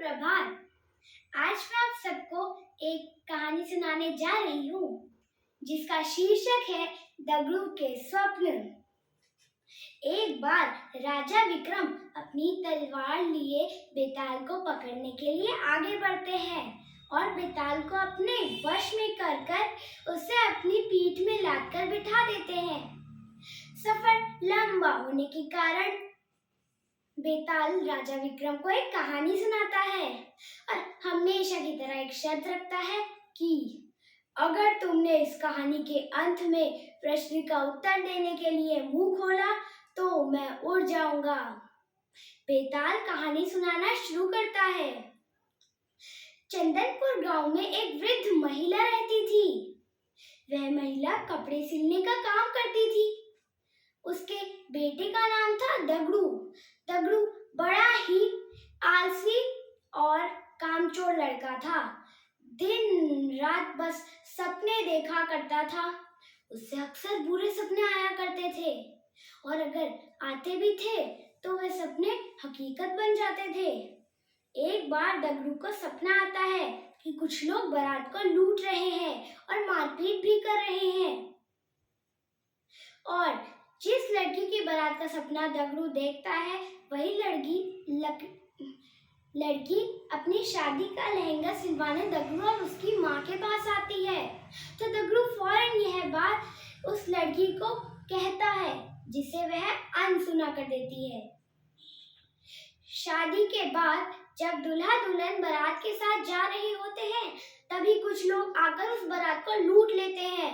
सुप्रभात। आज मैं आप सबको एक कहानी सुनाने जा रही हूँ जिसका शीर्षक है दगड़ू के स्वप्न। एक बार राजा विक्रम अपनी तलवार लिए बेताल को पकड़ने के लिए आगे बढ़ते हैं और बेताल को अपने वश में कर उसे अपनी पीठ में लादकर बिठा देते हैं। सफर लंबा होने के कारण बेताल राजा विक्रम को एक कहानी सुनाता है और हमेशा की तरह एक शर्त रखता है कि अगर तुमने इस कहानी के अंत में प्रश्न का उत्तर देने के लिए मुंह खोला तो मैं उड़ जाऊंगा। बेताल कहानी सुनाना शुरू करता है। चंदनपुर गांव में एक वृद्ध महिला रहती थी। वह महिला कपड़े सिलने का काम करती थी। उसके बेटे का नाम था दगड़ू। दगड़ू बड़ा ही आलसी और कामचोर लड़का था। दिन रात बस सपने देखा करता था। उससे अक्सर बुरे सपने आया करते थे और अगर आते भी थे तो वे सपने हकीकत बन जाते थे। एक बार दगड़ू को सपना आता है कि कुछ लोग बारात को लूट रहे हैं और मारपीट भी कर रहे हैं और जिस लड़की की बारात का सपना दगड़ू देखता है वही लड़की अपनी शादी का लहंगा सिलवाने दगड़ू और उसकी माँ के पास आती है। तो दगड़ू फौरन यह बात उस लड़की को कहता है जिसे वह अनसुना कर देती है। शादी के बाद जब दूल्हा दुल्हन बारात के साथ जा रहे होते हैं तभी कुछ लोग आकर उस बारात को लूट लेते हैं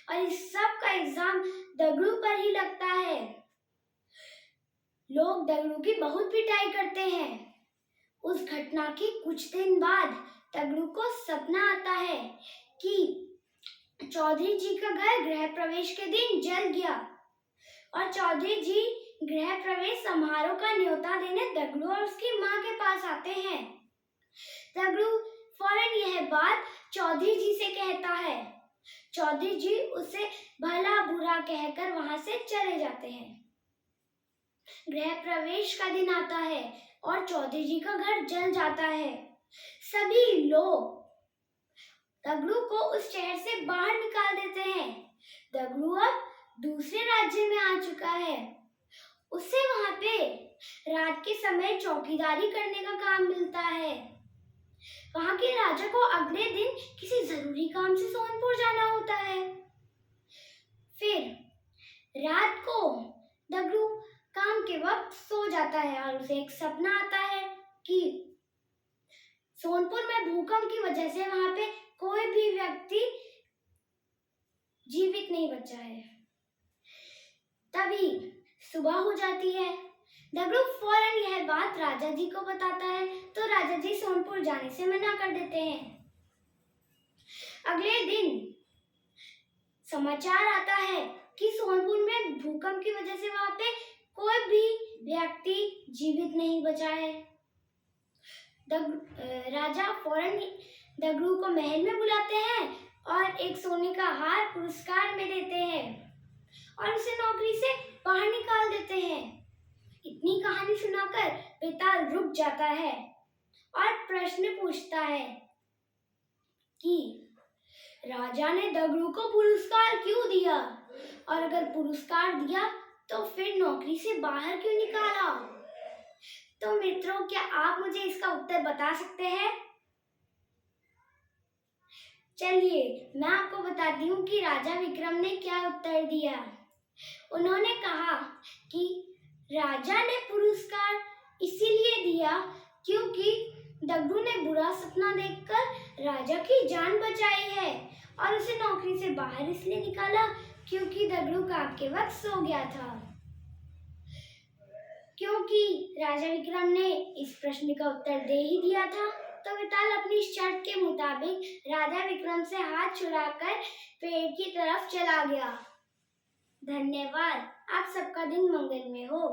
और इस सब का इल्जाम दगड़ू पर ही लगता है। लोग दगड़ू की बहुत पिटाई करते हैं। उस घटना के कुछ दिन बाद दगड़ू को सपना आता है कि चौधरी जी का घर गृह प्रवेश के दिन जल गया और चौधरी जी गृह प्रवेश समारोह का न्योता देने दगड़ू और उसकी माँ के पास आते हैं। दगड़ू फौरन यह बात चौधरी जी से कहता है। चौधरी जी उसे भला बुरा कहकर वहां से चले जाते हैं। गृह प्रवेश का दिन आता है और चौधरी जी का घर जल जाता है। सभी लोग दगड़ू को उस शहर से बाहर निकाल देते हैं। दगड़ू अब दूसरे राज्य में आ चुका है। उसे वहां पे रात के समय चौकीदारी करने का काम मिलता है। वहां के राजा को अगले दिन किसी जरूरी काम से सोनपुर जाना होता है। फिर रात को दगड़ू काम के वक्त सो जाता है और उसे एक सपना आता है कि सोनपुर में भूकंप की वजह से वहां पे कोई भी व्यक्ति जीवित नहीं बचा है। तभी सुबह हो जाती है। दगड़ू फौरन यह बात राजा जी को बताता है तो राजा जी सोनपुर जाने से मना कर देते हैं। अगले दिन समाचार आता है कि सोनपुर में भूकंप की वजह से वहां पे कोई भी व्यक्ति जीवित नहीं बचा है। राजा फौरन दगड़ू को महल में बुलाते हैं और एक सोने का हार पुरस्कार में देते हैं और उसे नौकरी से बाहर निकाल देते हैं। इतनी कहानी सुनाकर बेताल रुक जाता है और प्रश्न पूछता है कि राजा ने दगड़ू को पुरस्कार क्यों दिया और अगर पुरस्कार दिया तो फिर नौकरी से बाहर क्यों निकाला। तो मित्रों, क्या आप मुझे इसका उत्तर बता सकते हैं? चलिए मैं आपको बताती हूँ कि राजा विक्रम ने क्या उत्तर दिया। उन्होंने कहा कि राजा ने पुरस्कार इसीलिए दिया क्योंकि दगड़ू ने बुरा सपना देखकर राजा की जान बचाई है और उसे नौकरी से बाहर इसलिए निकाला क्योंकि दगड़ू काम के वक्त सो गया था। क्योंकि राजा विक्रम ने इस प्रश्न का उत्तर दे ही दिया था तो बेताल अपनी शर्त के मुताबिक राजा विक्रम से हाथ छुड़ाकर पेड़ की तरफ चला गया। धन्यवाद। आप सबका दिन मंगलमय हो।